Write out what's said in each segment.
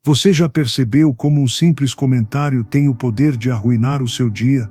Você já percebeu como um simples comentário tem o poder de arruinar o seu dia?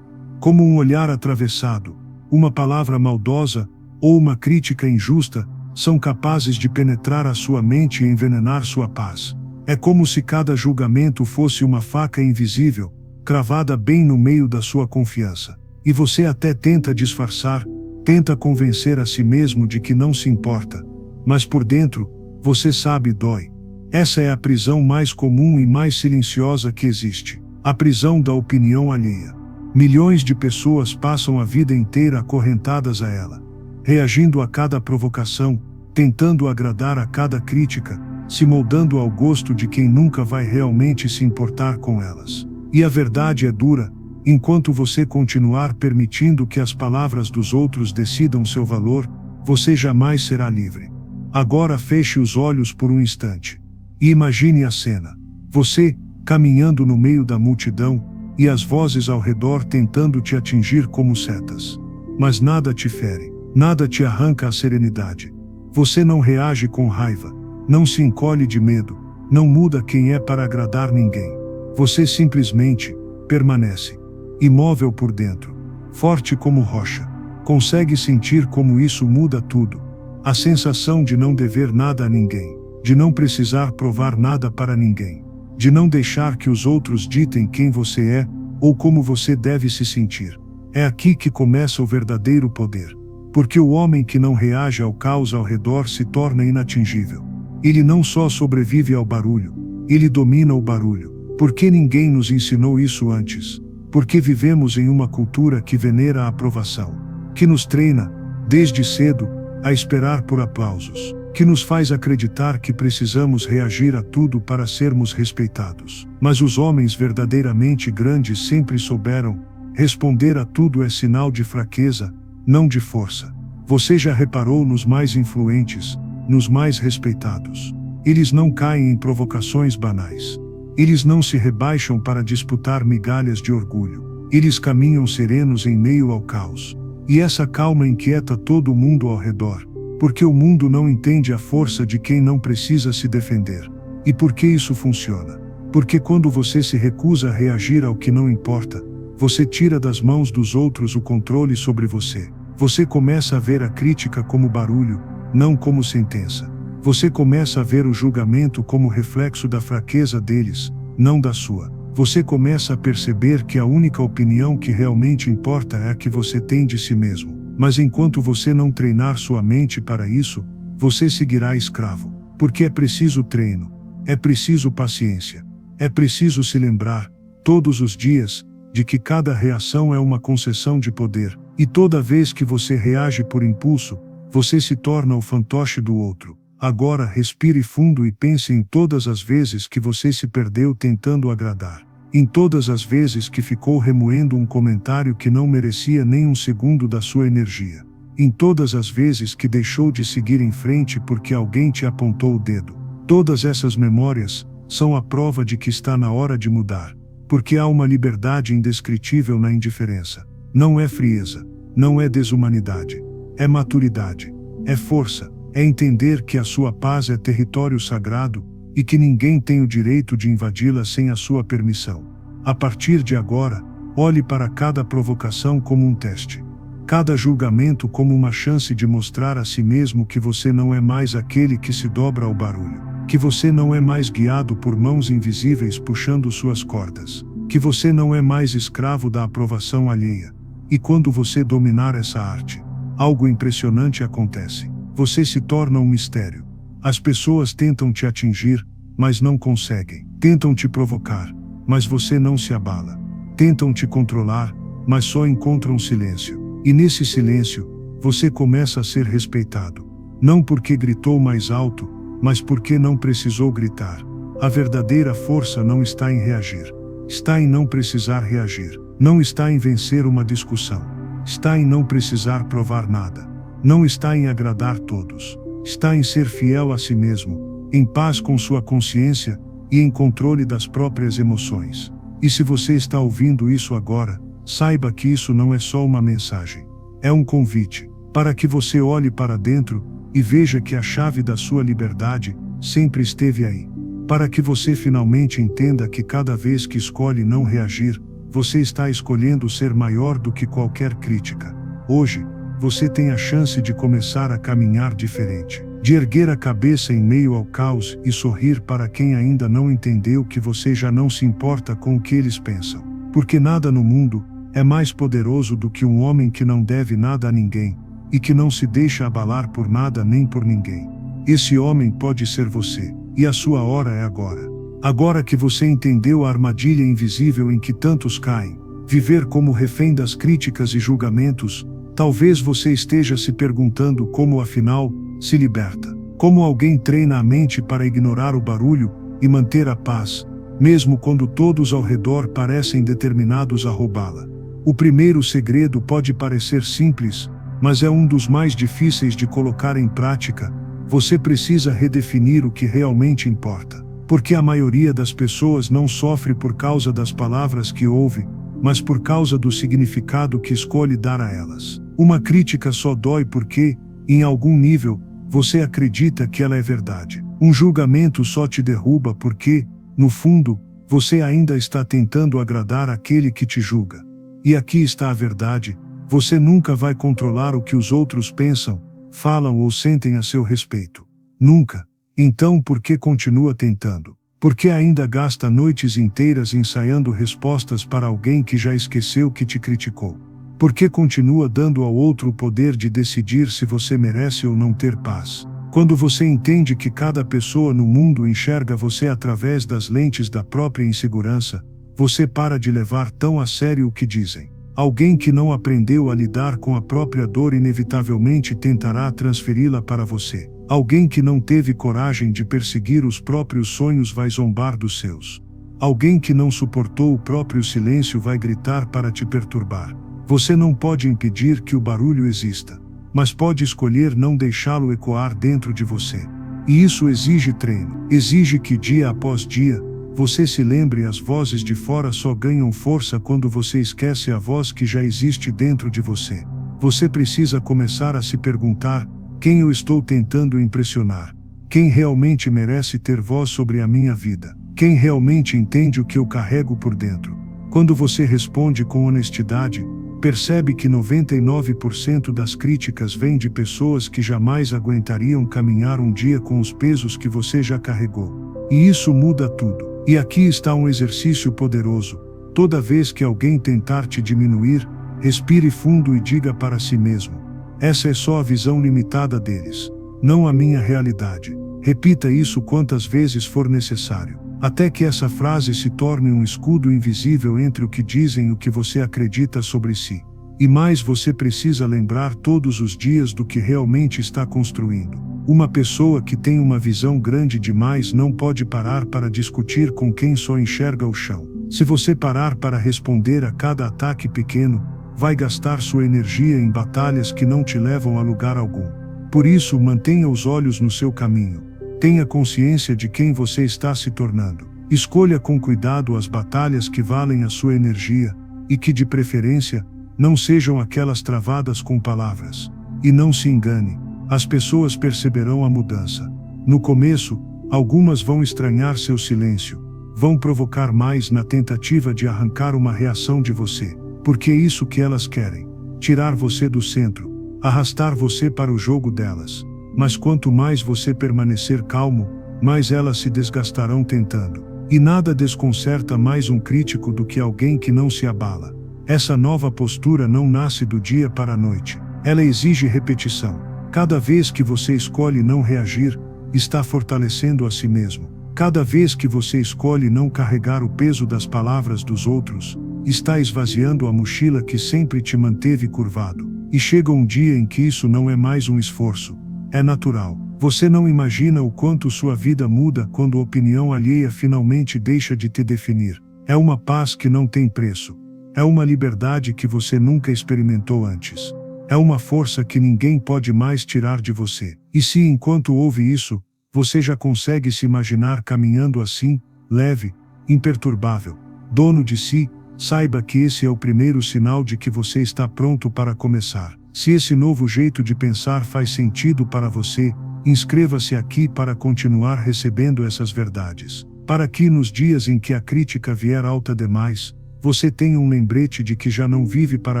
Como um olhar atravessado, uma palavra maldosa ou uma crítica injusta são capazes de penetrar a sua mente e envenenar sua paz. É como se cada julgamento fosse uma faca invisível, cravada bem no meio da sua confiança. E você até tenta disfarçar, tenta convencer a si mesmo de que não se importa. Mas por dentro, você sabe dói. Essa é a prisão mais comum e mais silenciosa que existe. A prisão da opinião alheia. Milhões de pessoas passam a vida inteira acorrentadas a ela, reagindo a cada provocação, tentando agradar a cada crítica, se moldando ao gosto de quem nunca vai realmente se importar com elas. E a verdade é dura, enquanto você continuar permitindo que as palavras dos outros decidam seu valor, você jamais será livre. Agora feche os olhos por um instante. E imagine a cena. Você, caminhando no meio da multidão, e as vozes ao redor tentando te atingir como setas. Mas nada te fere, nada te arranca a serenidade. Você não reage com raiva, não se encolhe de medo, não muda quem é para agradar ninguém. Você simplesmente permanece, imóvel por dentro, forte como rocha. Consegue sentir como isso muda tudo. A sensação de não dever nada a ninguém, de não precisar provar nada para ninguém, de não deixar que os outros ditem quem você é, ou como você deve se sentir. É aqui que começa o verdadeiro poder. Porque o homem que não reage ao caos ao redor se torna inatingível. Ele não só sobrevive ao barulho, ele domina o barulho. Porque ninguém nos ensinou isso antes. Porque vivemos em uma cultura que venera a aprovação, que nos treina, desde cedo, a esperar por aplausos, que nos faz acreditar que precisamos reagir a tudo para sermos respeitados. Mas os homens verdadeiramente grandes sempre souberam: responder a tudo é sinal de fraqueza, não de força. Você já reparou nos mais influentes, nos mais respeitados? Eles não caem em provocações banais. Eles não se rebaixam para disputar migalhas de orgulho. Eles caminham serenos em meio ao caos. E essa calma inquieta todo mundo ao redor. Porque o mundo não entende a força de quem não precisa se defender. E por que isso funciona? Porque quando você se recusa a reagir ao que não importa, você tira das mãos dos outros o controle sobre você. Você começa a ver a crítica como barulho, não como sentença. Você começa a ver o julgamento como reflexo da fraqueza deles, não da sua. Você começa a perceber que a única opinião que realmente importa é a que você tem de si mesmo. Mas enquanto você não treinar sua mente para isso, você seguirá escravo. Porque é preciso treino, é preciso paciência, é preciso se lembrar, todos os dias, de que cada reação é uma concessão de poder. E toda vez que você reage por impulso, você se torna o fantoche do outro. Agora respire fundo e pense em todas as vezes que você se perdeu tentando agradar. Em todas as vezes que ficou remoendo um comentário que não merecia nem um segundo da sua energia. Em todas as vezes que deixou de seguir em frente porque alguém te apontou o dedo. Todas essas memórias são a prova de que está na hora de mudar. Porque há uma liberdade indescritível na indiferença. Não é frieza, não é desumanidade. É maturidade, é força, é entender que a sua paz é território sagrado, e que ninguém tem o direito de invadi-la sem a sua permissão. A partir de agora, olhe para cada provocação como um teste. Cada julgamento como uma chance de mostrar a si mesmo que você não é mais aquele que se dobra ao barulho. Que você não é mais guiado por mãos invisíveis puxando suas cordas. Que você não é mais escravo da aprovação alheia. E quando você dominar essa arte, algo impressionante acontece. Você se torna um mistério. As pessoas tentam te atingir, mas não conseguem. Tentam te provocar, mas você não se abala. Tentam te controlar, mas só encontram silêncio. E nesse silêncio, você começa a ser respeitado. Não porque gritou mais alto, mas porque não precisou gritar. A verdadeira força não está em reagir. Está em não precisar reagir. Não está em vencer uma discussão. Está em não precisar provar nada. Não está em agradar todos. Está em ser fiel a si mesmo, em paz com sua consciência e em controle das próprias emoções. E se você está ouvindo isso agora, saiba que isso não é só uma mensagem. É um convite para que você olhe para dentro e veja que a chave da sua liberdade sempre esteve aí. para que você finalmente entenda que cada vez que escolhe não reagir, você está escolhendo ser maior do que qualquer crítica. Hoje, você tem a chance de começar a caminhar diferente, de erguer a cabeça em meio ao caos e sorrir para quem ainda não entendeu que você já não se importa com o que eles pensam. Porque nada no mundo é mais poderoso do que um homem que não deve nada a ninguém e que não se deixa abalar por nada nem por ninguém. Esse homem pode ser você, e a sua hora é agora. Agora que você entendeu a armadilha invisível em que tantos caem, viver como refém das críticas e julgamentos, talvez você esteja se perguntando como afinal se liberta. Como alguém treina a mente para ignorar o barulho e manter a paz, mesmo quando todos ao redor parecem determinados a roubá-la. O primeiro segredo pode parecer simples, mas é um dos mais difíceis de colocar em prática. Você precisa redefinir o que realmente importa. Porque a maioria das pessoas não sofre por causa das palavras que ouve, mas por causa do significado que escolhe dar a elas. Uma crítica só dói porque, em algum nível, você acredita que ela é verdade. Um julgamento só te derruba porque, no fundo, você ainda está tentando agradar aquele que te julga. E aqui está a verdade: você nunca vai controlar o que os outros pensam, falam ou sentem a seu respeito. Nunca. Então por que continua tentando? Por que ainda gasta noites inteiras ensaiando respostas para alguém que já esqueceu que te criticou? Por que continua dando ao outro o poder de decidir se você merece ou não ter paz? Quando você entende que cada pessoa no mundo enxerga você através das lentes da própria insegurança, você para de levar tão a sério o que dizem. Alguém que não aprendeu a lidar com a própria dor inevitavelmente tentará transferi-la para você. Alguém que não teve coragem de perseguir os próprios sonhos vai zombar dos seus. Alguém que não suportou o próprio silêncio vai gritar para te perturbar. Você não pode impedir que o barulho exista, mas pode escolher não deixá-lo ecoar dentro de você. E isso exige treino. Exige que dia após dia, você se lembre: as vozes de fora só ganham força quando você esquece a voz que já existe dentro de você. Você precisa começar a se perguntar: quem eu estou tentando impressionar? Quem realmente merece ter voz sobre a minha vida? Quem realmente entende o que eu carrego por dentro? Quando você responde com honestidade, percebe que 99% das críticas vêm de pessoas que jamais aguentariam caminhar um dia com os pesos que você já carregou. E isso muda tudo. E aqui está um exercício poderoso. Toda vez que alguém tentar te diminuir, respire fundo e diga para si mesmo: essa é só a visão limitada deles, não a minha realidade. Repita isso quantas vezes for necessário, até que essa frase se torne um escudo invisível entre o que dizem e o que você acredita sobre si. E mais, você precisa lembrar todos os dias do que realmente está construindo. Uma pessoa que tem uma visão grande demais não pode parar para discutir com quem só enxerga o chão. Se você parar para responder a cada ataque pequeno, vai gastar sua energia em batalhas que não te levam a lugar algum. Por isso, mantenha os olhos no seu caminho. Tenha consciência de quem você está se tornando. Escolha com cuidado as batalhas que valem a sua energia, e que, de preferência, não sejam aquelas travadas com palavras. E não se engane, as pessoas perceberão a mudança. No começo, algumas vão estranhar seu silêncio, vão provocar mais na tentativa de arrancar uma reação de você. Porque é isso que elas querem: tirar você do centro, arrastar você para o jogo delas. Mas quanto mais você permanecer calmo, mais elas se desgastarão tentando. E nada desconcerta mais um crítico do que alguém que não se abala. Essa nova postura não nasce do dia para a noite. Ela exige repetição. Cada vez que você escolhe não reagir, está fortalecendo a si mesmo. Cada vez que você escolhe não carregar o peso das palavras dos outros, está esvaziando a mochila que sempre te manteve curvado. E chega um dia em que isso não é mais um esforço. É natural. Você não imagina o quanto sua vida muda quando a opinião alheia finalmente deixa de te definir. É uma paz que não tem preço. É uma liberdade que você nunca experimentou antes. É uma força que ninguém pode mais tirar de você. E se, enquanto ouve isso, você já consegue se imaginar caminhando assim, leve, imperturbável, dono de si, saiba que esse é o primeiro sinal de que você está pronto para começar. Se esse novo jeito de pensar faz sentido para você, Inscreva-se aqui para continuar recebendo essas verdades. Para que nos dias em que a crítica vier alta demais, você tenha um lembrete de que já não vive para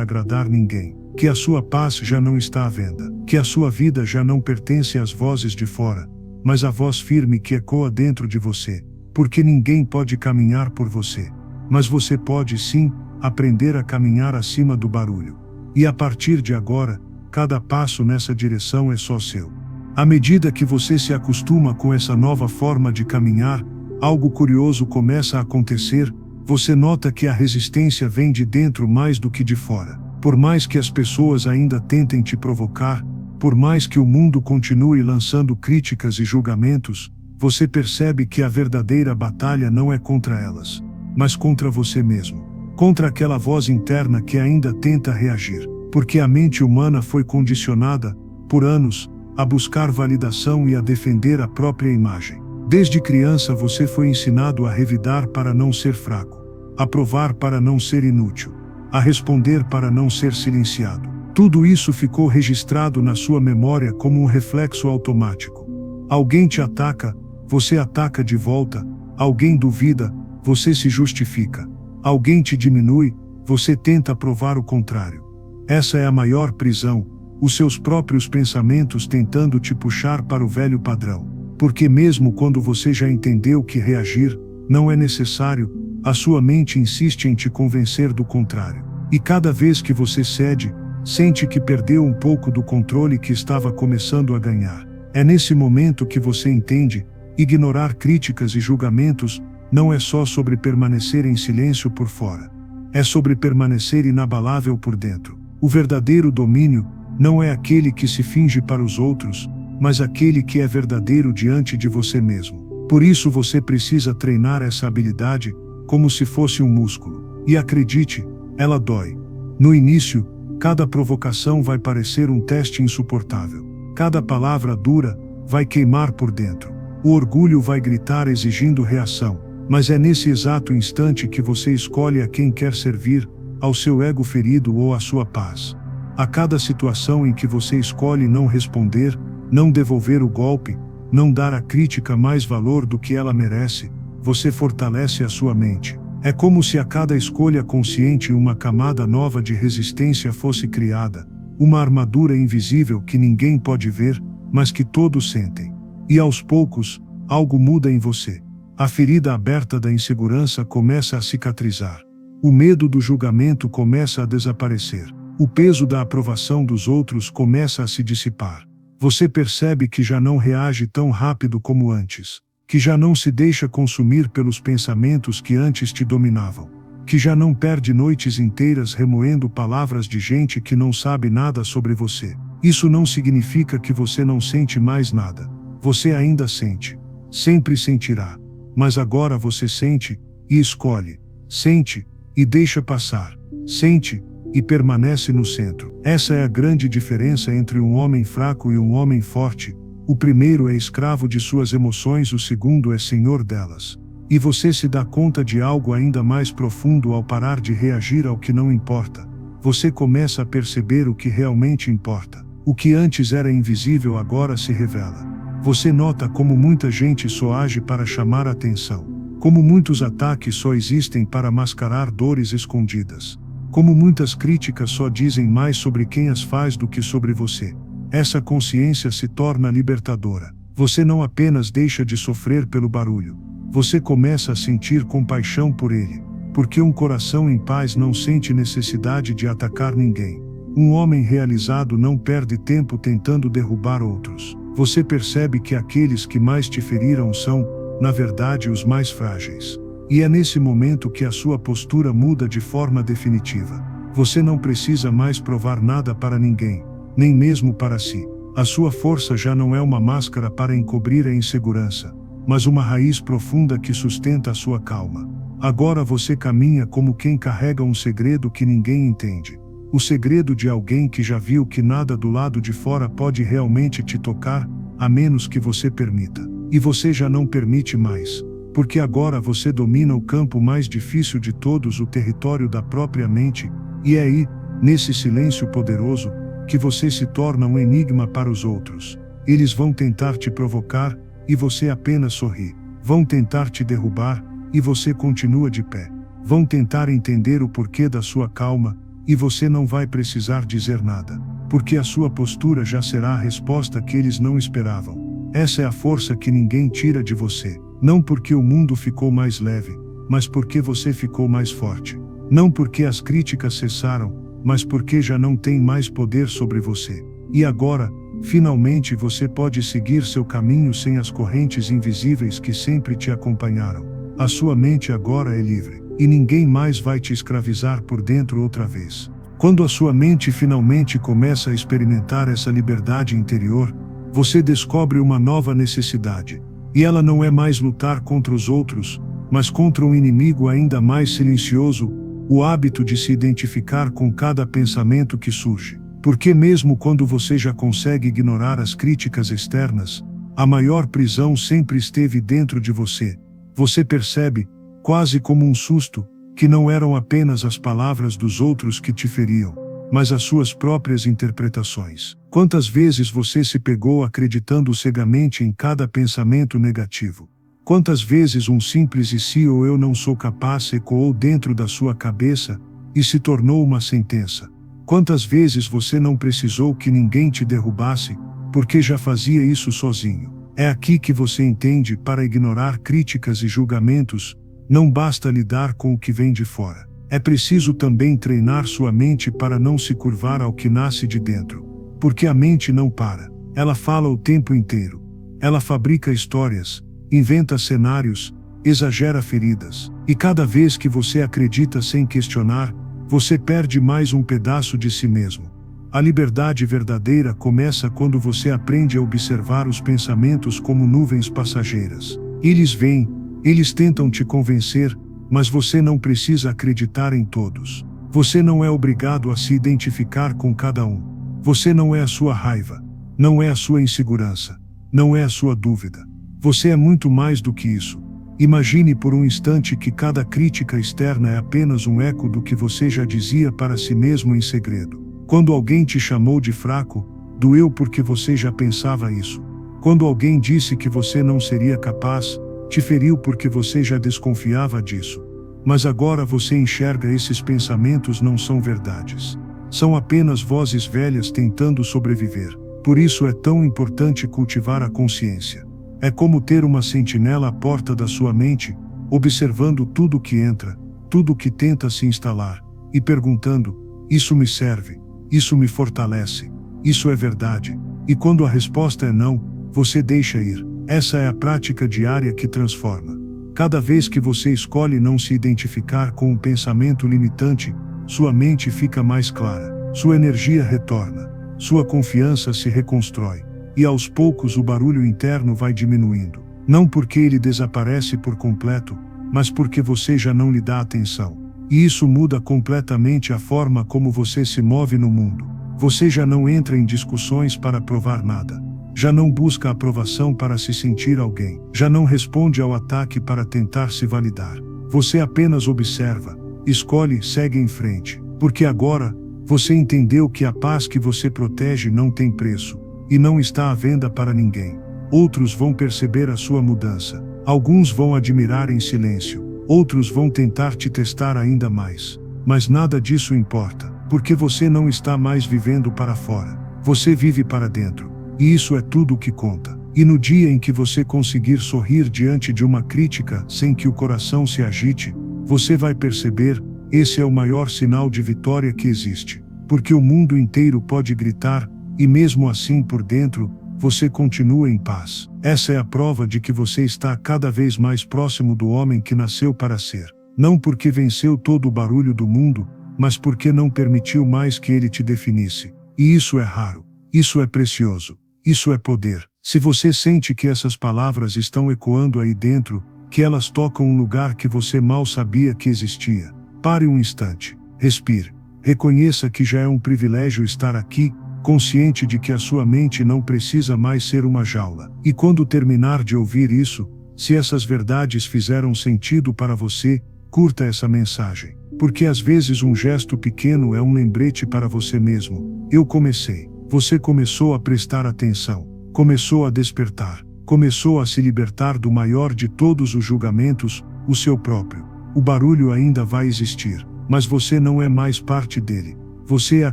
agradar ninguém, que a sua paz já não está à venda, que a sua vida já não pertence às vozes de fora, mas à voz firme que ecoa dentro de você, porque ninguém pode caminhar por você. Mas você pode sim aprender a caminhar acima do barulho. E a partir de agora, cada passo nessa direção é só seu. À medida que você se acostuma com essa nova forma de caminhar, algo curioso começa a acontecer. Você nota que a resistência vem de dentro mais do que de fora. Por mais que as pessoas ainda tentem te provocar, por mais que o mundo continue lançando críticas e julgamentos, você percebe que a verdadeira batalha não é contra elas, mas contra você mesmo. Contra aquela voz interna que ainda tenta reagir. Porque a mente humana foi condicionada, por anos, a buscar validação e a defender a própria imagem. Desde criança você foi ensinado a revidar para não ser fraco, a provar para não ser inútil, a responder para não ser silenciado. Tudo isso ficou registrado na sua memória como um reflexo automático. Alguém te ataca, você ataca de volta. Alguém duvida, você se justifica. Alguém te diminui, você tenta provar o contrário. Essa é a maior prisão, os seus próprios pensamentos tentando te puxar para o velho padrão. Porque mesmo quando você já entendeu que reagir não é necessário, a sua mente insiste em te convencer do contrário. E cada vez que você cede, sente que perdeu um pouco do controle que estava começando a ganhar. É nesse momento que você entende, ignorar críticas e julgamentos não é só sobre permanecer em silêncio por fora. É sobre permanecer inabalável por dentro. O verdadeiro domínio não é aquele que se finge para os outros, mas aquele que é verdadeiro diante de você mesmo. Por isso você precisa treinar essa habilidade como se fosse um músculo. E acredite, ela dói. No início, cada provocação vai parecer um teste insuportável. Cada palavra dura vai queimar por dentro. O orgulho vai gritar exigindo reação. Mas é nesse exato instante que você escolhe a quem quer servir, ao seu ego ferido ou à sua paz. A cada situação em que você escolhe não responder, não devolver o golpe, não dar à crítica mais valor do que ela merece, você fortalece a sua mente. É como se a cada escolha consciente uma camada nova de resistência fosse criada, uma armadura invisível que ninguém pode ver, mas que todos sentem. E aos poucos, algo muda em você. A ferida aberta da insegurança começa a cicatrizar. O medo do julgamento começa a desaparecer. O peso da aprovação dos outros começa a se dissipar. Você percebe que já não reage tão rápido como antes, que já não se deixa consumir pelos pensamentos que antes te dominavam, que já não perde noites inteiras remoendo palavras de gente que não sabe nada sobre você. Isso não significa que você não sente mais nada. Você ainda sente. Sempre sentirá. Mas agora você sente e escolhe. Sente e deixa passar. Sente e permanece no centro. Essa é a grande diferença entre um homem fraco e um homem forte. O primeiro é escravo de suas emoções, o segundo é senhor delas. E você se dá conta de algo ainda mais profundo ao parar de reagir ao que não importa. Você começa a perceber o que realmente importa. O que antes era invisível agora se revela. Você nota como muita gente só age para chamar a atenção. Como muitos ataques só existem para mascarar dores escondidas. Como muitas críticas só dizem mais sobre quem as faz do que sobre você. Essa consciência se torna libertadora. Você não apenas deixa de sofrer pelo barulho. Você começa a sentir compaixão por ele. Porque um coração em paz não sente necessidade de atacar ninguém. Um homem realizado não perde tempo tentando derrubar outros. Você percebe que aqueles que mais te feriram são, na verdade, os mais frágeis. E é nesse momento que a sua postura muda de forma definitiva. Você não precisa mais provar nada para ninguém, nem mesmo para si. A sua força já não é uma máscara para encobrir a insegurança, mas uma raiz profunda que sustenta a sua calma. Agora você caminha como quem carrega um segredo que ninguém entende. O segredo de alguém que já viu que nada do lado de fora pode realmente te tocar, a menos que você permita. E você já não permite mais. Porque agora você domina o campo mais difícil de todos, o território da própria mente, e é aí, nesse silêncio poderoso, que você se torna um enigma para os outros. Eles vão tentar te provocar, e você apenas sorri. Vão tentar te derrubar, e você continua de pé. Vão tentar entender o porquê da sua calma, e você não vai precisar dizer nada, porque a sua postura já será a resposta que eles não esperavam. Essa é a força que ninguém tira de você, não porque o mundo ficou mais leve, mas porque você ficou mais forte. Não porque as críticas cessaram, mas porque já não tem mais poder sobre você. E agora, finalmente você pode seguir seu caminho sem as correntes invisíveis que sempre te acompanharam. A sua mente agora é livre, e ninguém mais vai te escravizar por dentro outra vez. Quando a sua mente finalmente começa a experimentar essa liberdade interior, você descobre uma nova necessidade. E ela não é mais lutar contra os outros, mas contra um inimigo ainda mais silencioso, o hábito de se identificar com cada pensamento que surge. Porque mesmo quando você já consegue ignorar as críticas externas, a maior prisão sempre esteve dentro de você. Você percebe, quase como um susto, que não eram apenas as palavras dos outros que te feriam, mas as suas próprias interpretações. Quantas vezes você se pegou acreditando cegamente em cada pensamento negativo? Quantas vezes um simples "e se" ou "eu não sou capaz" ecoou dentro da sua cabeça e se tornou uma sentença? Quantas vezes você não precisou que ninguém te derrubasse, porque já fazia isso sozinho? É aqui que você entende: para ignorar críticas e julgamentos, não basta lidar com o que vem de fora. É preciso também treinar sua mente para não se curvar ao que nasce de dentro. Porque a mente não para. Ela fala o tempo inteiro. Ela fabrica histórias, inventa cenários, exagera feridas. E cada vez que você acredita sem questionar, você perde mais um pedaço de si mesmo. A liberdade verdadeira começa quando você aprende a observar os pensamentos como nuvens passageiras. Eles vêm, eles tentam te convencer, mas você não precisa acreditar em todos. Você não é obrigado a se identificar com cada um. Você não é a sua raiva, não é a sua insegurança, não é a sua dúvida. Você é muito mais do que isso. Imagine por um instante que cada crítica externa é apenas um eco do que você já dizia para si mesmo em segredo. Quando alguém te chamou de fraco, doeu porque você já pensava isso. Quando alguém disse que você não seria capaz, te feriu porque você já desconfiava disso. Mas agora você enxerga: esses pensamentos não são verdades. São apenas vozes velhas tentando sobreviver. Por isso é tão importante cultivar a consciência. É como ter uma sentinela à porta da sua mente, observando tudo que entra, tudo que tenta se instalar, e perguntando: isso me serve? Isso me fortalece? Isso é verdade? E quando a resposta é não, você deixa ir. Essa é a prática diária que transforma. Cada vez que você escolhe não se identificar com um pensamento limitante, sua mente fica mais clara, sua energia retorna, sua confiança se reconstrói. E aos poucos o barulho interno vai diminuindo. Não porque ele desaparece por completo, mas porque você já não lhe dá atenção. E isso muda completamente a forma como você se move no mundo. Você já não entra em discussões para provar nada. Já não busca aprovação para se sentir alguém. Já não responde ao ataque para tentar se validar. Você apenas observa, escolhe e segue em frente. Porque agora, você entendeu que a paz que você protege não tem preço. E não está à venda para ninguém. Outros vão perceber a sua mudança. Alguns vão admirar em silêncio. Outros vão tentar te testar ainda mais. Mas nada disso importa, porque você não está mais vivendo para fora. Você vive para dentro. E isso é tudo o que conta. E no dia em que você conseguir sorrir diante de uma crítica sem que o coração se agite, você vai perceber: esse é o maior sinal de vitória que existe. Porque o mundo inteiro pode gritar, e mesmo assim por dentro, você continua em paz. Essa é a prova de que você está cada vez mais próximo do homem que nasceu para ser. Não porque venceu todo o barulho do mundo, mas porque não permitiu mais que ele te definisse. E isso é raro. Isso é precioso. Isso é poder. Se você sente que essas palavras estão ecoando aí dentro, que elas tocam um lugar que você mal sabia que existia, pare um instante. Respire. Reconheça que já é um privilégio estar aqui, consciente de que a sua mente não precisa mais ser uma jaula. E quando terminar de ouvir isso, se essas verdades fizeram sentido para você, curta essa mensagem. Porque às vezes um gesto pequeno é um lembrete para você mesmo. Eu comecei. Você começou a prestar atenção. começou a despertar, começou a se libertar do maior de todos os julgamentos, o seu próprio. O barulho ainda vai existir, mas você não é mais parte dele. Você é a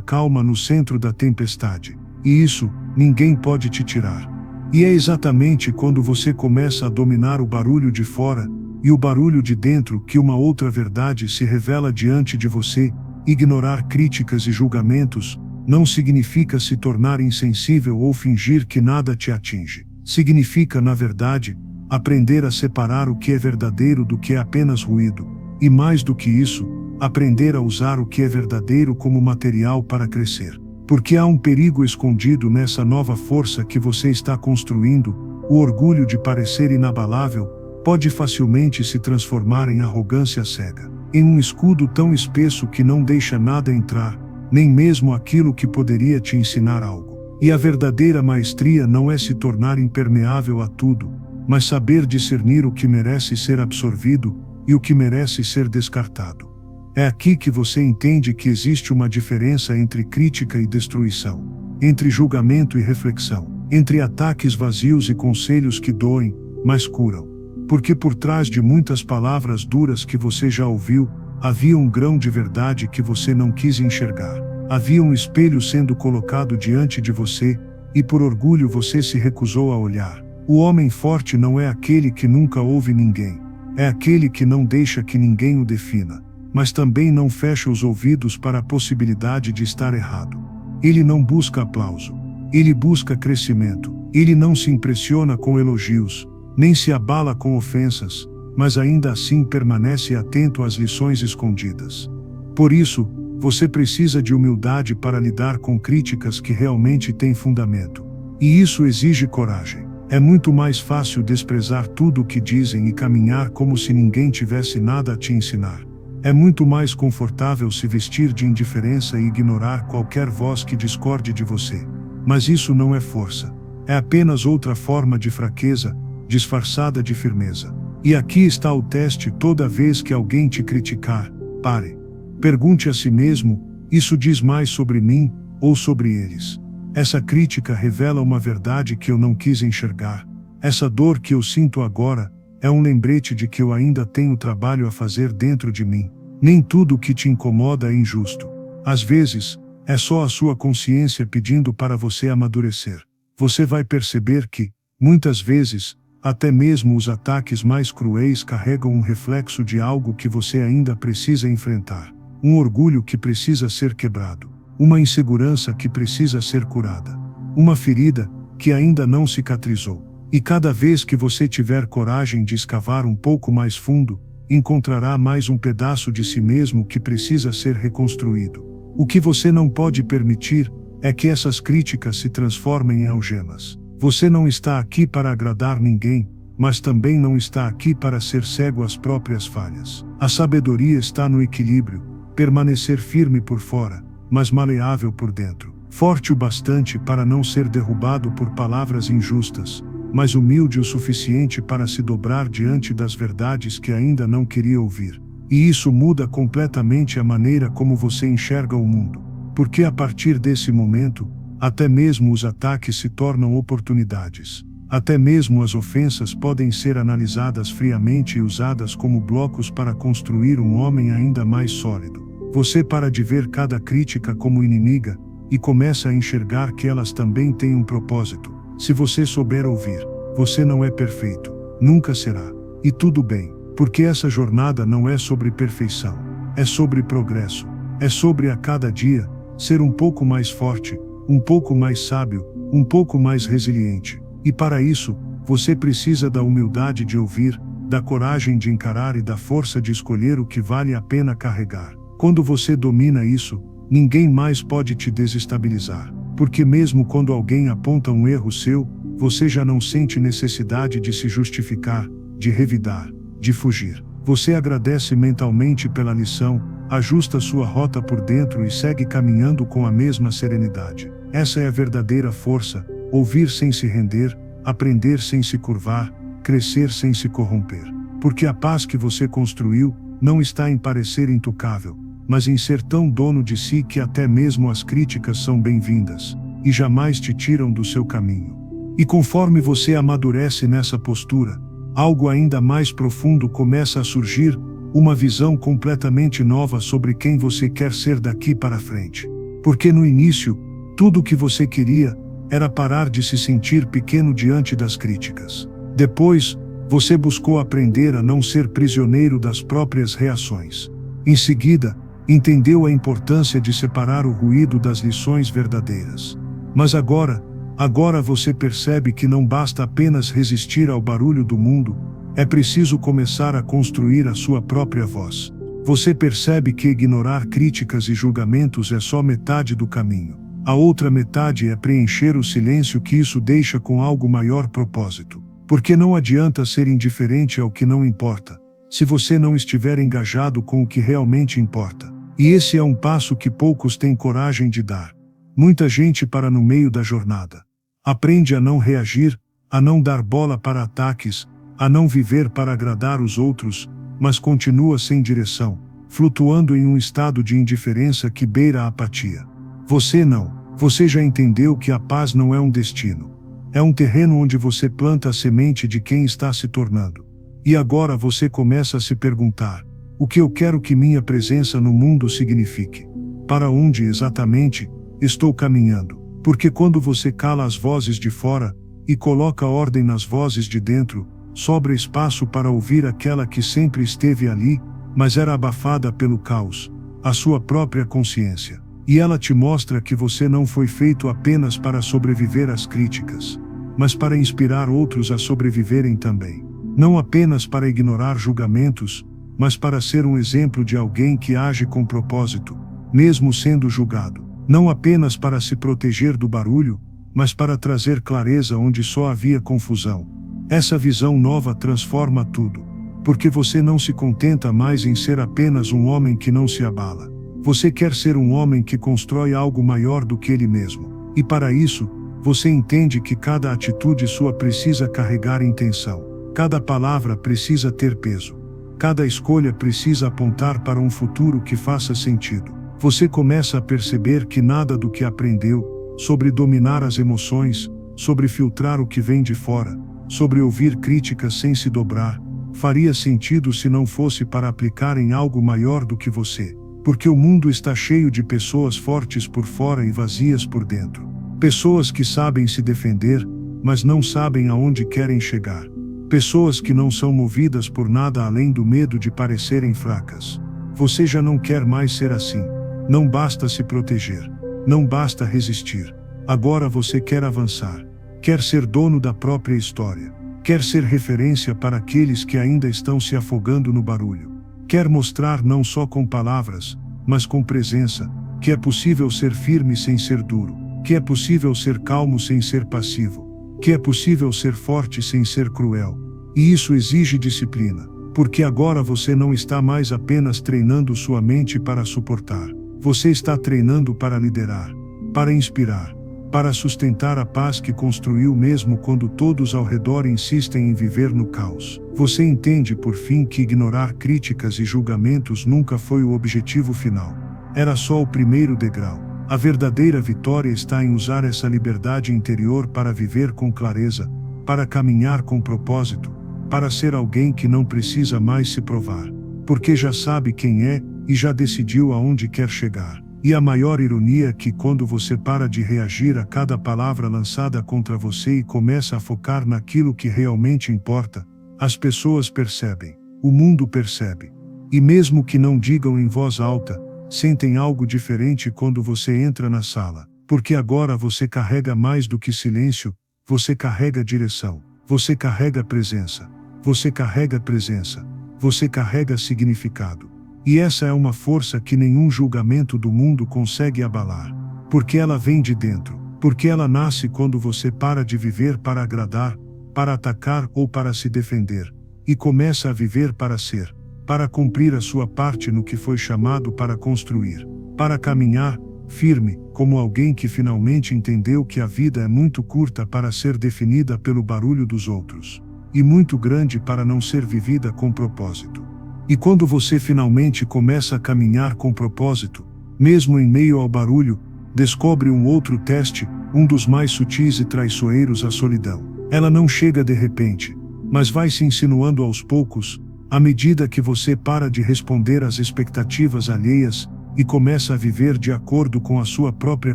calma no centro da tempestade. E isso, ninguém pode te tirar. E é exatamente quando você começa a dominar o barulho de fora e o barulho de dentro que uma outra verdade se revela diante de você. Ignorar críticas e julgamentos não significa se tornar insensível ou fingir que nada te atinge. Significa, na verdade, aprender a separar o que é verdadeiro do que é apenas ruído. E mais do que isso, aprender a usar o que é verdadeiro como material para crescer. Porque há um perigo escondido nessa nova força que você está construindo. O orgulho de parecer inabalável pode facilmente se transformar em arrogância cega, em um escudo tão espesso que não deixa nada entrar, nem mesmo aquilo que poderia te ensinar algo. E a verdadeira maestria não é se tornar impermeável a tudo, mas saber discernir o que merece ser absorvido e o que merece ser descartado. É aqui que você entende que existe uma diferença entre crítica e destruição, entre julgamento e reflexão, entre ataques vazios e conselhos que doem, mas curam. Porque por trás de muitas palavras duras que você já ouviu, havia um grão de verdade que você não quis enxergar. Havia um espelho sendo colocado diante de você, e por orgulho você se recusou a olhar. O homem forte não é aquele que nunca ouve ninguém. É aquele que não deixa que ninguém o defina, mas também não fecha os ouvidos para a possibilidade de estar errado. Ele não busca aplauso. Ele busca crescimento. Ele não se impressiona com elogios, nem se abala com ofensas, mas ainda assim permanece atento às lições escondidas. Por isso, você precisa de humildade para lidar com críticas que realmente têm fundamento. E isso exige coragem. É muito mais fácil desprezar tudo o que dizem e caminhar como se ninguém tivesse nada a te ensinar. É muito mais confortável se vestir de indiferença e ignorar qualquer voz que discorde de você. Mas isso não é força. É apenas outra forma de fraqueza, disfarçada de firmeza. E aqui está o teste: toda vez que alguém te criticar, pare. Pergunte a si mesmo: isso diz mais sobre mim ou sobre eles? Essa crítica revela uma verdade que eu não quis enxergar. Essa dor que eu sinto agora é um lembrete de que eu ainda tenho trabalho a fazer dentro de mim. Nem tudo o que te incomoda é injusto. Às vezes, é só a sua consciência pedindo para você amadurecer. Você vai perceber que, muitas vezes, até mesmo os ataques mais cruéis carregam um reflexo de algo que você ainda precisa enfrentar. Um orgulho que precisa ser quebrado. Uma insegurança que precisa ser curada. Uma ferida que ainda não cicatrizou. E cada vez que você tiver coragem de escavar um pouco mais fundo, encontrará mais um pedaço de si mesmo que precisa ser reconstruído. O que você não pode permitir é que essas críticas se transformem em algemas. Você não está aqui para agradar ninguém, mas também não está aqui para ser cego às próprias falhas. A sabedoria está no equilíbrio, permanecer firme por fora, mas maleável por dentro. Forte o bastante para não ser derrubado por palavras injustas, mas humilde o suficiente para se dobrar diante das verdades que ainda não queria ouvir. E isso muda completamente a maneira como você enxerga o mundo. Porque a partir desse momento, até mesmo os ataques se tornam oportunidades. Até mesmo as ofensas podem ser analisadas friamente e usadas como blocos para construir um homem ainda mais sólido. Você para de ver cada crítica como inimiga, e começa a enxergar que elas também têm um propósito. Se você souber ouvir, você não é perfeito, nunca será. E tudo bem, porque essa jornada não é sobre perfeição, é sobre progresso. É sobre a cada dia, ser um pouco mais forte, um pouco mais sábio, um pouco mais resiliente. E para isso, você precisa da humildade de ouvir, da coragem de encarar e da força de escolher o que vale a pena carregar. Quando você domina isso, ninguém mais pode te desestabilizar. Porque mesmo quando alguém aponta um erro seu, você já não sente necessidade de se justificar, de revidar, de fugir. Você agradece mentalmente pela lição, ajusta sua rota por dentro e segue caminhando com a mesma serenidade. Essa é a verdadeira força: ouvir sem se render, aprender sem se curvar, crescer sem se corromper. Porque a paz que você construiu não está em parecer intocável, mas em ser tão dono de si que até mesmo as críticas são bem-vindas, e jamais te tiram do seu caminho. E conforme você amadurece nessa postura, algo ainda mais profundo começa a surgir, uma visão completamente nova sobre quem você quer ser daqui para frente. Porque no início, tudo o que você queria era parar de se sentir pequeno diante das críticas. Depois, você buscou aprender a não ser prisioneiro das próprias reações. Em seguida, entendeu a importância de separar o ruído das lições verdadeiras. Mas agora você percebe que não basta apenas resistir ao barulho do mundo, é preciso começar a construir a sua própria voz. Você percebe que ignorar críticas e julgamentos é só metade do caminho. A outra metade é preencher o silêncio que isso deixa com algo maior propósito. Porque não adianta ser indiferente ao que não importa, se você não estiver engajado com o que realmente importa. E esse é um passo que poucos têm coragem de dar. Muita gente para no meio da jornada. Aprende a não reagir, a não dar bola para ataques, a não viver para agradar os outros, mas continua sem direção, flutuando em um estado de indiferença que beira a apatia. Você já entendeu que a paz não é um destino. É um terreno onde você planta a semente de quem está se tornando. E agora você começa a se perguntar: o que eu quero que minha presença no mundo signifique? Para onde exatamente estou caminhando? Porque quando você cala as vozes de fora e coloca ordem nas vozes de dentro, sobra espaço para ouvir aquela que sempre esteve ali, mas era abafada pelo caos, a sua própria consciência. E ela te mostra que você não foi feito apenas para sobreviver às críticas, mas para inspirar outros a sobreviverem também. Não apenas para ignorar julgamentos, mas para ser um exemplo de alguém que age com propósito, mesmo sendo julgado. Não apenas para se proteger do barulho, mas para trazer clareza onde só havia confusão. Essa visão nova transforma tudo, porque você não se contenta mais em ser apenas um homem que não se abala. Você quer ser um homem que constrói algo maior do que ele mesmo. E para isso, você entende que cada atitude sua precisa carregar intenção. Cada palavra precisa ter peso. Cada escolha precisa apontar para um futuro que faça sentido. Você começa a perceber que nada do que aprendeu sobre dominar as emoções, sobre filtrar o que vem de fora, sobre ouvir críticas sem se dobrar, faria sentido se não fosse para aplicar em algo maior do que você. Porque o mundo está cheio de pessoas fortes por fora e vazias por dentro. Pessoas que sabem se defender, mas não sabem aonde querem chegar. Pessoas que não são movidas por nada além do medo de parecerem fracas. Você já não quer mais ser assim. Não basta se proteger. Não basta resistir. Agora você quer avançar. Quer ser dono da própria história. Quer ser referência para aqueles que ainda estão se afogando no barulho. Quer mostrar não só com palavras, mas com presença, que é possível ser firme sem ser duro, que é possível ser calmo sem ser passivo, que é possível ser forte sem ser cruel. E isso exige disciplina, porque agora você não está mais apenas treinando sua mente para suportar. Você está treinando para liderar, para inspirar, para sustentar a paz que construiu mesmo quando todos ao redor insistem em viver no caos. Você entende por fim que ignorar críticas e julgamentos nunca foi o objetivo final. Era só o primeiro degrau. A verdadeira vitória está em usar essa liberdade interior para viver com clareza, para caminhar com propósito, para ser alguém que não precisa mais se provar, porque já sabe quem é e já decidiu aonde quer chegar. E a maior ironia é que quando você para de reagir a cada palavra lançada contra você e começa a focar naquilo que realmente importa, as pessoas percebem, o mundo percebe. E mesmo que não digam em voz alta, sentem algo diferente quando você entra na sala, porque agora você carrega mais do que silêncio, você carrega direção, você carrega presença, você carrega presença, você carrega significado. E essa é uma força que nenhum julgamento do mundo consegue abalar. Porque ela vem de dentro. Porque ela nasce quando você para de viver para agradar, para atacar ou para se defender, e começa a viver para ser, para cumprir a sua parte no que foi chamado para construir, para caminhar, firme, como alguém que finalmente entendeu que a vida é muito curta para ser definida pelo barulho dos outros, e muito grande para não ser vivida com propósito. E quando você finalmente começa a caminhar com propósito, mesmo em meio ao barulho, descobre um outro teste, um dos mais sutis e traiçoeiros, a solidão. Ela não chega de repente, mas vai se insinuando aos poucos, à medida que você para de responder às expectativas alheias e começa a viver de acordo com a sua própria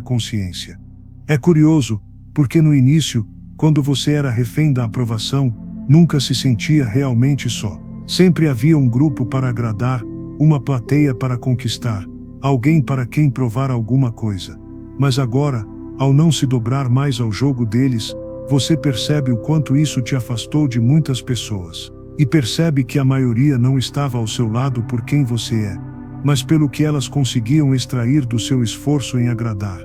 consciência. É curioso, porque no início, quando você era refém da aprovação, nunca se sentia realmente só. Sempre havia um grupo para agradar, uma plateia para conquistar, alguém para quem provar alguma coisa. Mas agora, ao não se dobrar mais ao jogo deles, você percebe o quanto isso te afastou de muitas pessoas. E percebe que a maioria não estava ao seu lado por quem você é, mas pelo que elas conseguiam extrair do seu esforço em agradar.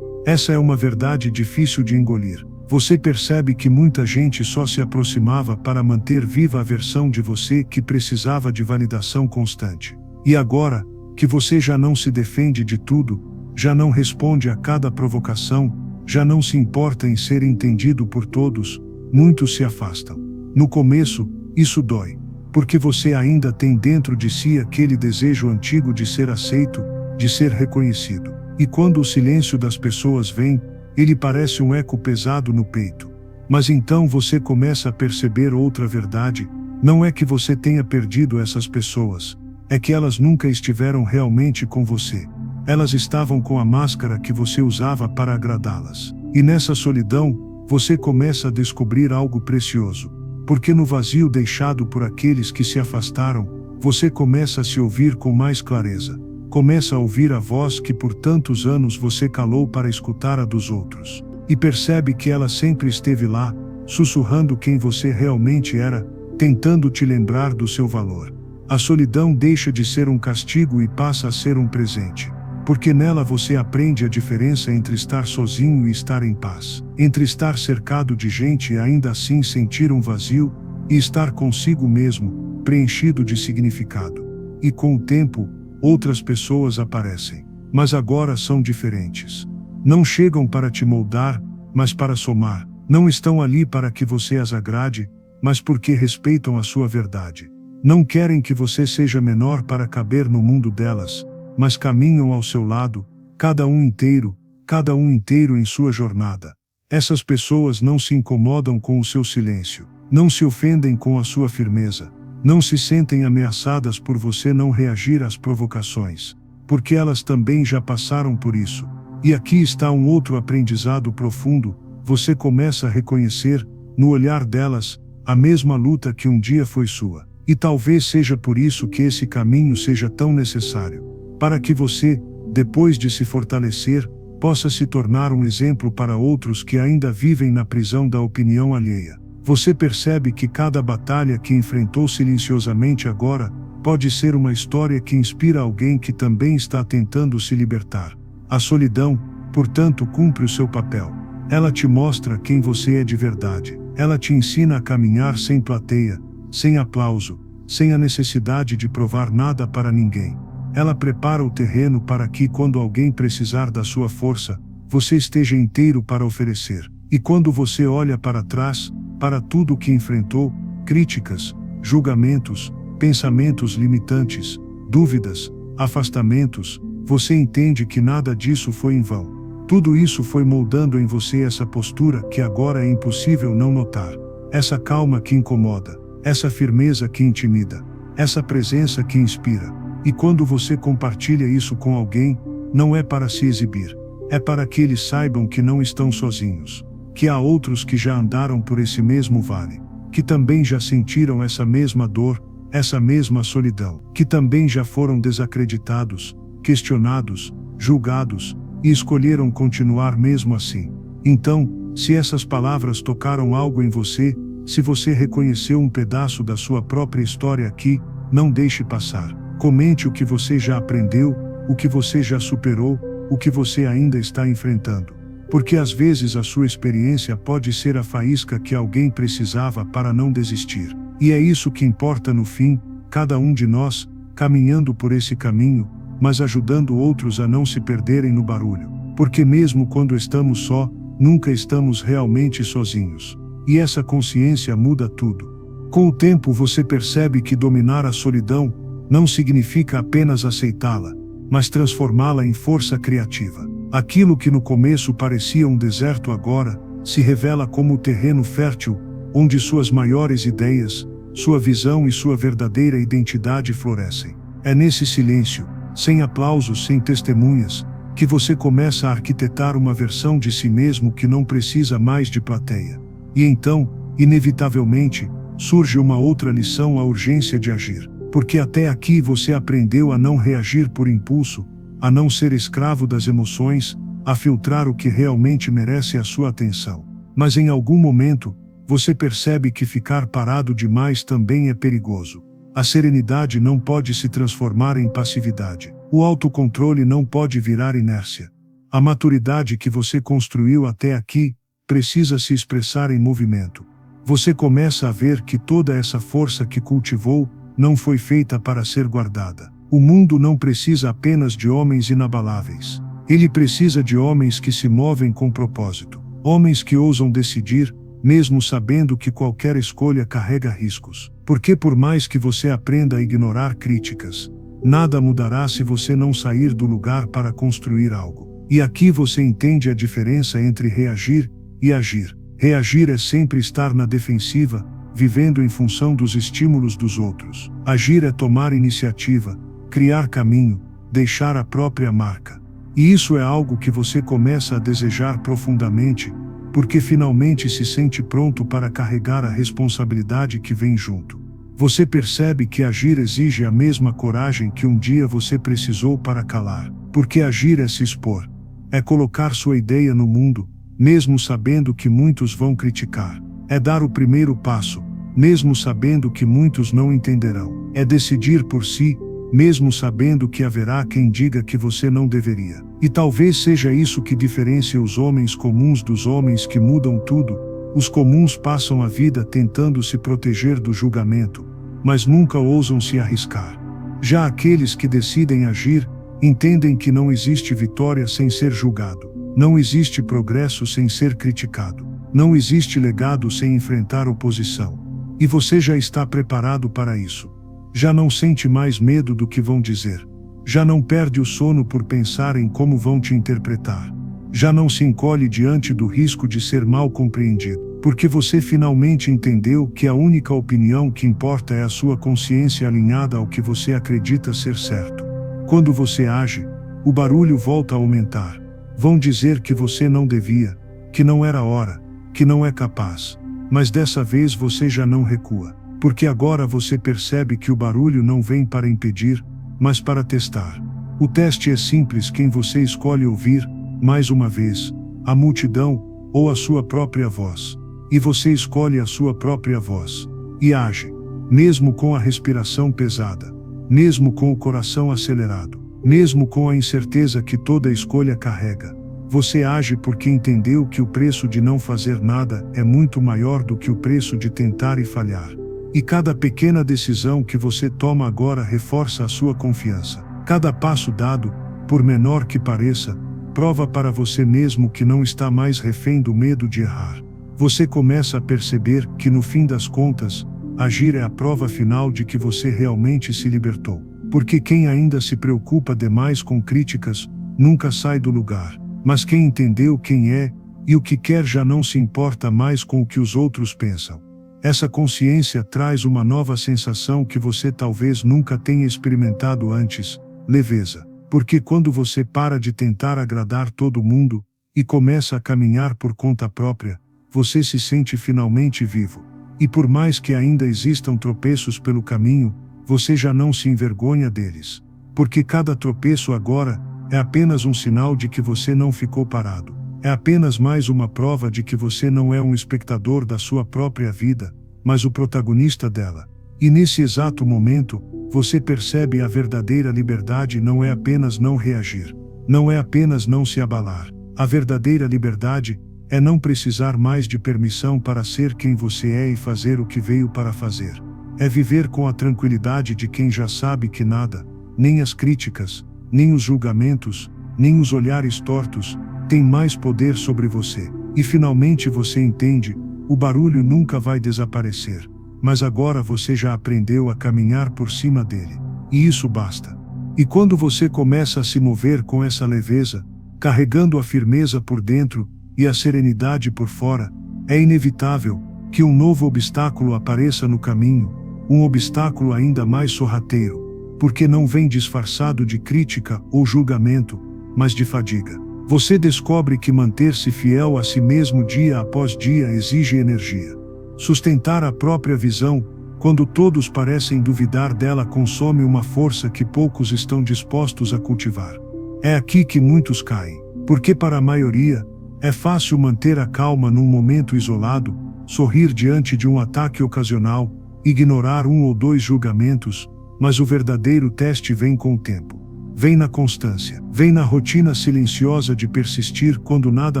Essa é uma verdade difícil de engolir. Você percebe que muita gente só se aproximava para manter viva a versão de você que precisava de validação constante. E agora, que você já não se defende de tudo, já não responde a cada provocação, já não se importa em ser entendido por todos, muitos se afastam. No começo, isso dói, porque você ainda tem dentro de si aquele desejo antigo de ser aceito, de ser reconhecido. E quando o silêncio das pessoas vem, ele parece um eco pesado no peito. Mas então você começa a perceber outra verdade: não é que você tenha perdido essas pessoas, é que elas nunca estiveram realmente com você. Elas estavam com a máscara que você usava para agradá-las. E nessa solidão, você começa a descobrir algo precioso. Porque no vazio deixado por aqueles que se afastaram, você começa a se ouvir com mais clareza. Começa a ouvir a voz que por tantos anos você calou para escutar a dos outros. E percebe que ela sempre esteve lá, sussurrando quem você realmente era, tentando te lembrar do seu valor. A solidão deixa de ser um castigo e passa a ser um presente. Porque nela você aprende a diferença entre estar sozinho e estar em paz, entre estar cercado de gente e ainda assim sentir um vazio, e estar consigo mesmo, preenchido de significado. E com o tempo, outras pessoas aparecem, mas agora são diferentes. Não chegam para te moldar, mas para somar. Não estão ali para que você as agrade, mas porque respeitam a sua verdade. Não querem que você seja menor para caber no mundo delas, mas caminham ao seu lado, cada um inteiro em sua jornada. Essas pessoas não se incomodam com o seu silêncio, não se ofendem com a sua firmeza, não se sentem ameaçadas por você não reagir às provocações, porque elas também já passaram por isso. E aqui está um outro aprendizado profundo: você começa a reconhecer, no olhar delas, a mesma luta que um dia foi sua. E talvez seja por isso que esse caminho seja tão necessário. Para que você, depois de se fortalecer, possa se tornar um exemplo para outros que ainda vivem na prisão da opinião alheia. Você percebe que cada batalha que enfrentou silenciosamente agora, pode ser uma história que inspira alguém que também está tentando se libertar. A solidão, portanto, cumpre o seu papel. Ela te mostra quem você é de verdade. Ela te ensina a caminhar sem plateia, sem aplauso, sem a necessidade de provar nada para ninguém. Ela prepara o terreno para que, quando alguém precisar da sua força, você esteja inteiro para oferecer. E quando você olha para trás, para tudo o que enfrentou, críticas, julgamentos, pensamentos limitantes, dúvidas, afastamentos, você entende que nada disso foi em vão. Tudo isso foi moldando em você essa postura que agora é impossível não notar. Essa calma que incomoda, essa firmeza que intimida, essa presença que inspira. E quando você compartilha isso com alguém, não é para se exibir, é para que eles saibam que não estão sozinhos, que há outros que já andaram por esse mesmo vale, que também já sentiram essa mesma dor, essa mesma solidão, que também já foram desacreditados, questionados, julgados, e escolheram continuar mesmo assim. Então, se essas palavras tocaram algo em você, se você reconheceu um pedaço da sua própria história aqui, não deixe passar. Comente o que você já aprendeu, o que você já superou, o que você ainda está enfrentando. Porque às vezes a sua experiência pode ser a faísca que alguém precisava para não desistir. E é isso que importa no fim, cada um de nós, caminhando por esse caminho, mas ajudando outros a não se perderem no barulho. Porque mesmo quando estamos só, nunca estamos realmente sozinhos. E essa consciência muda tudo. Com o tempo você percebe que dominar a solidão não significa apenas aceitá-la, mas transformá-la em força criativa. Aquilo que no começo parecia um deserto agora se revela como o terreno fértil, onde suas maiores ideias, sua visão e sua verdadeira identidade florescem. É nesse silêncio, sem aplausos, sem testemunhas, que você começa a arquitetar uma versão de si mesmo que não precisa mais de plateia. E então, inevitavelmente, surge uma outra lição: a urgência de agir. Porque até aqui você aprendeu a não reagir por impulso, a não ser escravo das emoções, a filtrar o que realmente merece a sua atenção. Mas em algum momento, você percebe que ficar parado demais também é perigoso. A serenidade não pode se transformar em passividade. O autocontrole não pode virar inércia. A maturidade que você construiu até aqui precisa se expressar em movimento. Você começa a ver que toda essa força que cultivou não foi feita para ser guardada. O mundo não precisa apenas de homens inabaláveis. Ele precisa de homens que se movem com propósito. Homens que ousam decidir, mesmo sabendo que qualquer escolha carrega riscos. Porque por mais que você aprenda a ignorar críticas, nada mudará se você não sair do lugar para construir algo. E aqui você entende a diferença entre reagir e agir. Reagir é sempre estar na defensiva, vivendo em função dos estímulos dos outros. Agir é tomar iniciativa, criar caminho, deixar a própria marca. E isso é algo que você começa a desejar profundamente, porque finalmente se sente pronto para carregar a responsabilidade que vem junto. Você percebe que agir exige a mesma coragem que um dia você precisou para calar. Porque agir é se expor. É colocar sua ideia no mundo, mesmo sabendo que muitos vão criticar. É dar o primeiro passo, mesmo sabendo que muitos não entenderão. É decidir por si, mesmo sabendo que haverá quem diga que você não deveria. E talvez seja isso que diferencia os homens comuns dos homens que mudam tudo. Os comuns passam a vida tentando se proteger do julgamento, mas nunca ousam se arriscar. Já aqueles que decidem agir, entendem que não existe vitória sem ser julgado. Não existe progresso sem ser criticado. Não existe legado sem enfrentar oposição. E você já está preparado para isso. Já não sente mais medo do que vão dizer. Já não perde o sono por pensar em como vão te interpretar. Já não se encolhe diante do risco de ser mal compreendido. Porque você finalmente entendeu que a única opinião que importa é a sua consciência alinhada ao que você acredita ser certo. Quando você age, o barulho volta a aumentar. Vão dizer que você não devia, que não era hora, que não é capaz. Mas dessa vez você já não recua. Porque agora você percebe que o barulho não vem para impedir, mas para testar. O teste é simples: quem você escolhe ouvir, mais uma vez, a multidão ou a sua própria voz. E você escolhe a sua própria voz. E age. Mesmo com a respiração pesada. Mesmo com o coração acelerado. Mesmo com a incerteza que toda escolha carrega. Você age porque entendeu que o preço de não fazer nada é muito maior do que o preço de tentar e falhar. E cada pequena decisão que você toma agora reforça a sua confiança. Cada passo dado, por menor que pareça, prova para você mesmo que não está mais refém do medo de errar. Você começa a perceber que no fim das contas, agir é a prova final de que você realmente se libertou. Porque quem ainda se preocupa demais com críticas, nunca sai do lugar. Mas quem entendeu quem é e o que quer já não se importa mais com o que os outros pensam. Essa consciência traz uma nova sensação que você talvez nunca tenha experimentado antes: leveza. Porque quando você para de tentar agradar todo mundo e começa a caminhar por conta própria, você se sente finalmente vivo. E por mais que ainda existam tropeços pelo caminho, você já não se envergonha deles. Porque cada tropeço agora é apenas um sinal de que você não ficou parado. É apenas mais uma prova de que você não é um espectador da sua própria vida, mas o protagonista dela. E nesse exato momento, você percebe a verdadeira liberdade não é apenas não reagir. Não é apenas não se abalar. A verdadeira liberdade é não precisar mais de permissão para ser quem você é e fazer o que veio para fazer. É viver com a tranquilidade de quem já sabe que nada, nem as críticas, nem os julgamentos, nem os olhares tortos, tem mais poder sobre você. E finalmente você entende: o barulho nunca vai desaparecer. Mas agora você já aprendeu a caminhar por cima dele. E isso basta. E quando você começa a se mover com essa leveza, carregando a firmeza por dentro e a serenidade por fora, é inevitável que um novo obstáculo apareça no caminho, um obstáculo ainda mais sorrateiro, porque não vem disfarçado de crítica ou julgamento, mas de fadiga. Você descobre que manter-se fiel a si mesmo dia após dia exige energia. Sustentar a própria visão, quando todos parecem duvidar dela, consome uma força que poucos estão dispostos a cultivar. É aqui que muitos caem, porque para a maioria, é fácil manter a calma num momento isolado, sorrir diante de um ataque ocasional, ignorar um ou dois julgamentos, mas o verdadeiro teste vem com o tempo. Vem na constância, vem na rotina silenciosa de persistir quando nada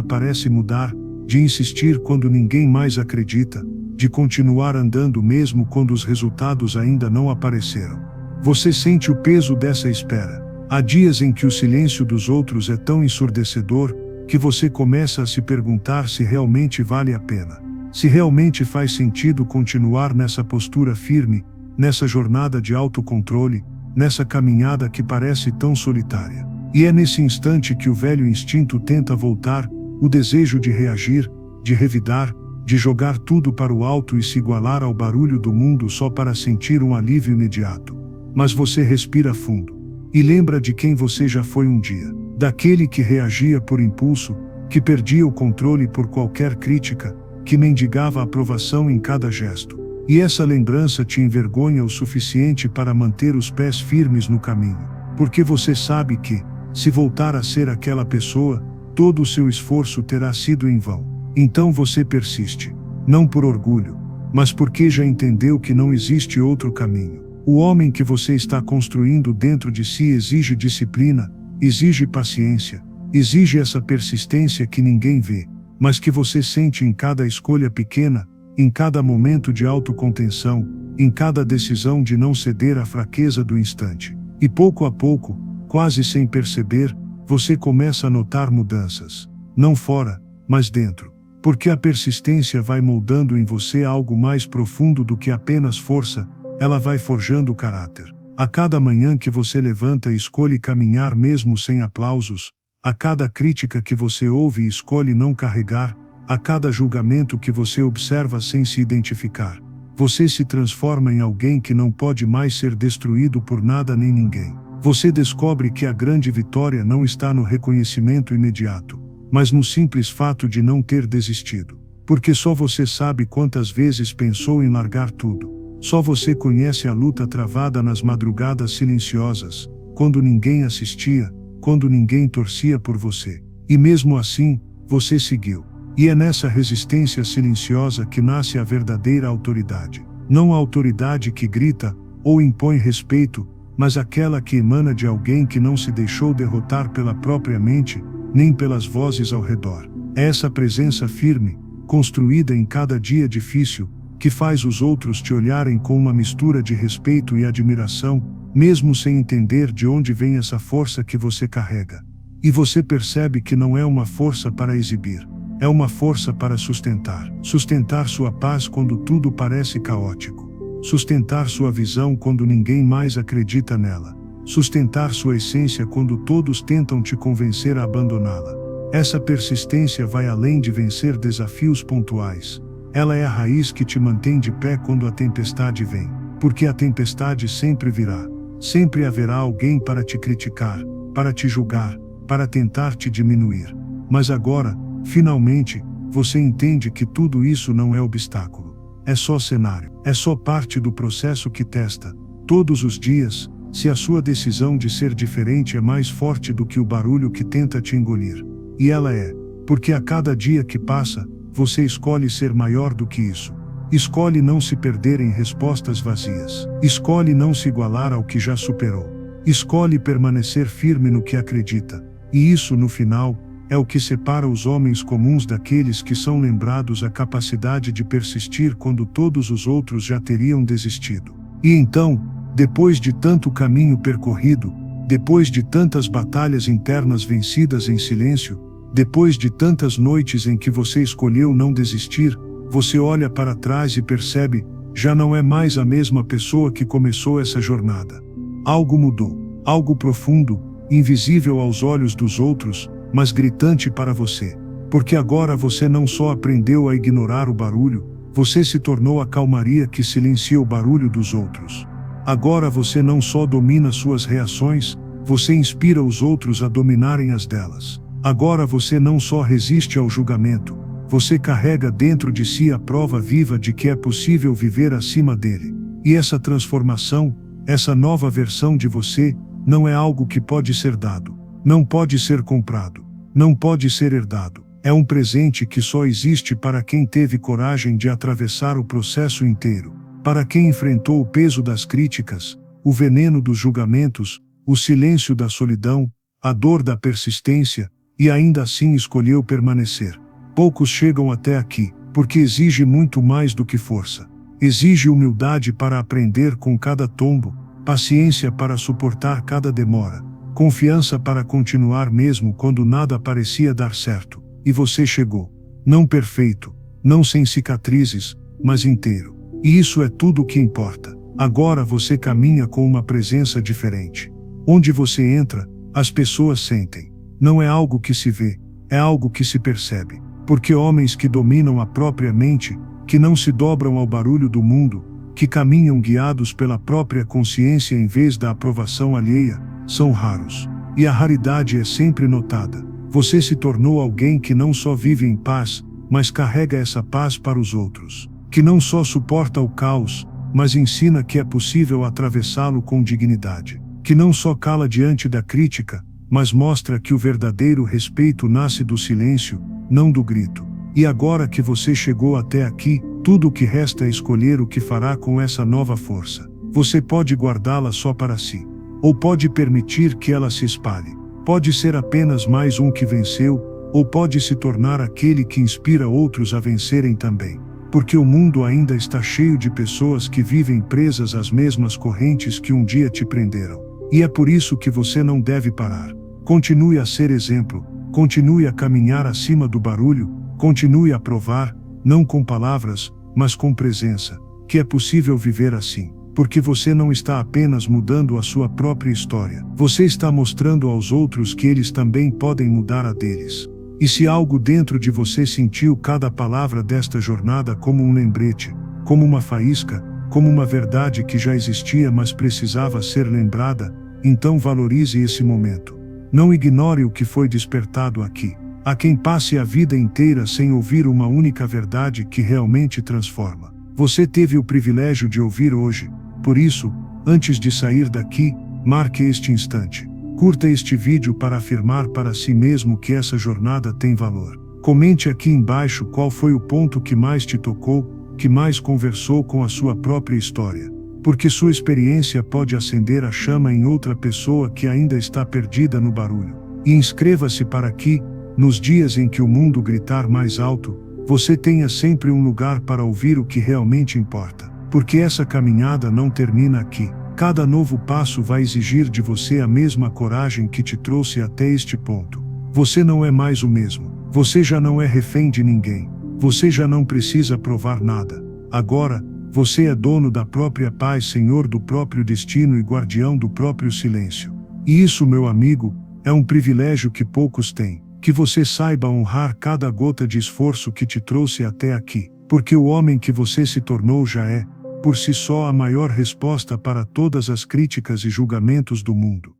parece mudar, de insistir quando ninguém mais acredita, de continuar andando mesmo quando os resultados ainda não apareceram. Você sente o peso dessa espera. Há dias em que o silêncio dos outros é tão ensurdecedor que você começa a se perguntar se realmente vale a pena. Se realmente faz sentido continuar nessa postura firme, nessa jornada de autocontrole, nessa caminhada que parece tão solitária. E é nesse instante que o velho instinto tenta voltar, o desejo de reagir, de revidar, de jogar tudo para o alto e se igualar ao barulho do mundo só para sentir um alívio imediato. Mas você respira fundo e lembra de quem você já foi um dia, daquele que reagia por impulso, que perdia o controle por qualquer crítica, que mendigava aprovação em cada gesto. E essa lembrança te envergonha o suficiente para manter os pés firmes no caminho, porque você sabe que, se voltar a ser aquela pessoa, todo o seu esforço terá sido em vão. Então você persiste, não por orgulho, mas porque já entendeu que não existe outro caminho. O homem que você está construindo dentro de si exige disciplina, exige paciência, exige essa persistência que ninguém vê, mas que você sente em cada escolha pequena, em cada momento de autocontenção, em cada decisão de não ceder à fraqueza do instante. E pouco a pouco, quase sem perceber, você começa a notar mudanças. Não fora, mas dentro. Porque a persistência vai moldando em você algo mais profundo do que apenas força, ela vai forjando o caráter. A cada manhã que você levanta e escolhe caminhar mesmo sem aplausos, a cada crítica que você ouve e escolhe não carregar, a cada julgamento que você observa sem se identificar, você se transforma em alguém que não pode mais ser destruído por nada nem ninguém. Você descobre que a grande vitória não está no reconhecimento imediato, mas no simples fato de não ter desistido. Porque só você sabe quantas vezes pensou em largar tudo. Só você conhece a luta travada nas madrugadas silenciosas, quando ninguém assistia, quando ninguém torcia por você. E mesmo assim, você seguiu. E é nessa resistência silenciosa que nasce a verdadeira autoridade. Não a autoridade que grita ou impõe respeito, mas aquela que emana de alguém que não se deixou derrotar pela própria mente, nem pelas vozes ao redor. É essa presença firme, construída em cada dia difícil, que faz os outros te olharem com uma mistura de respeito e admiração, mesmo sem entender de onde vem essa força que você carrega. E você percebe que não é uma força para exibir, é uma força para sustentar. Sustentar sua paz quando tudo parece caótico. Sustentar sua visão quando ninguém mais acredita nela. Sustentar sua essência quando todos tentam te convencer a abandoná-la. Essa persistência vai além de vencer desafios pontuais. Ela é a raiz que te mantém de pé quando a tempestade vem. Porque a tempestade sempre virá. Sempre haverá alguém para te criticar, para te julgar, para tentar te diminuir. Mas agora, finalmente, você entende que tudo isso não é obstáculo. É só cenário. É só parte do processo que testa, todos os dias, se a sua decisão de ser diferente é mais forte do que o barulho que tenta te engolir. E ela é, porque a cada dia que passa, você escolhe ser maior do que isso. Escolhe não se perder em respostas vazias. Escolhe não se igualar ao que já superou. Escolhe permanecer firme no que acredita. E isso, no final, é o que separa os homens comuns daqueles que são lembrados a capacidade de persistir quando todos os outros já teriam desistido. E então, depois de tanto caminho percorrido, depois de tantas batalhas internas vencidas em silêncio, depois de tantas noites em que você escolheu não desistir, você olha para trás e percebe, já não é mais a mesma pessoa que começou essa jornada. Algo mudou, algo profundo, invisível aos olhos dos outros, mas gritante para você. Porque agora você não só aprendeu a ignorar o barulho, você se tornou a calmaria que silencia o barulho dos outros. Agora você não só domina suas reações, você inspira os outros a dominarem as delas. Agora você não só resiste ao julgamento, você carrega dentro de si a prova viva de que é possível viver acima dele. E essa transformação, essa nova versão de você, não é algo que pode ser dado, não pode ser comprado, não pode ser herdado. É um presente que só existe para quem teve coragem de atravessar o processo inteiro, para quem enfrentou o peso das críticas, o veneno dos julgamentos, o silêncio da solidão, a dor da persistência, e ainda assim escolheu permanecer. Poucos chegam até aqui, porque exige muito mais do que força. Exige humildade para aprender com cada tombo, paciência para suportar cada demora, confiança para continuar mesmo quando nada parecia dar certo. E você chegou. Não perfeito, não sem cicatrizes, mas inteiro. E isso é tudo o que importa. Agora você caminha com uma presença diferente. Onde você entra, as pessoas sentem. Não é algo que se vê, é algo que se percebe. Porque homens que dominam a própria mente, que não se dobram ao barulho do mundo, que caminham guiados pela própria consciência em vez da aprovação alheia, são raros. E a raridade é sempre notada. Você se tornou alguém que não só vive em paz, mas carrega essa paz para os outros. Que não só suporta o caos, mas ensina que é possível atravessá-lo com dignidade. Que não só cala diante da crítica, mas mostra que o verdadeiro respeito nasce do silêncio, não do grito. E agora que você chegou até aqui, tudo o que resta é escolher o que fará com essa nova força. Você pode guardá-la só para si, ou pode permitir que ela se espalhe. Pode ser apenas mais um que venceu, ou pode se tornar aquele que inspira outros a vencerem também. Porque o mundo ainda está cheio de pessoas que vivem presas às mesmas correntes que um dia te prenderam. E é por isso que você não deve parar. Continue a ser exemplo, continue a caminhar acima do barulho, continue a provar, não com palavras, mas com presença, que é possível viver assim. Porque você não está apenas mudando a sua própria história, você está mostrando aos outros que eles também podem mudar a deles. E se algo dentro de você sentiu cada palavra desta jornada como um lembrete, como uma faísca, como uma verdade que já existia mas precisava ser lembrada, então valorize esse momento. Não ignore o que foi despertado aqui. Há quem passe a vida inteira sem ouvir uma única verdade que realmente transforma. Você teve o privilégio de ouvir hoje. Por isso, antes de sair daqui, marque este instante. Curta este vídeo para afirmar para si mesmo que essa jornada tem valor. Comente aqui embaixo qual foi o ponto que mais te tocou, que mais conversou com a sua própria história. Porque sua experiência pode acender a chama em outra pessoa que ainda está perdida no barulho. E inscreva-se para que, nos dias em que o mundo gritar mais alto, você tenha sempre um lugar para ouvir o que realmente importa. Porque essa caminhada não termina aqui. Cada novo passo vai exigir de você a mesma coragem que te trouxe até este ponto. Você não é mais o mesmo. Você já não é refém de ninguém. Você já não precisa provar nada. Agora, você é dono da própria paz, senhor do próprio destino e guardião do próprio silêncio. E isso, meu amigo, é um privilégio que poucos têm. Que você saiba honrar cada gota de esforço que te trouxe até aqui. Porque o homem que você se tornou já é, por si só, a maior resposta para todas as críticas e julgamentos do mundo.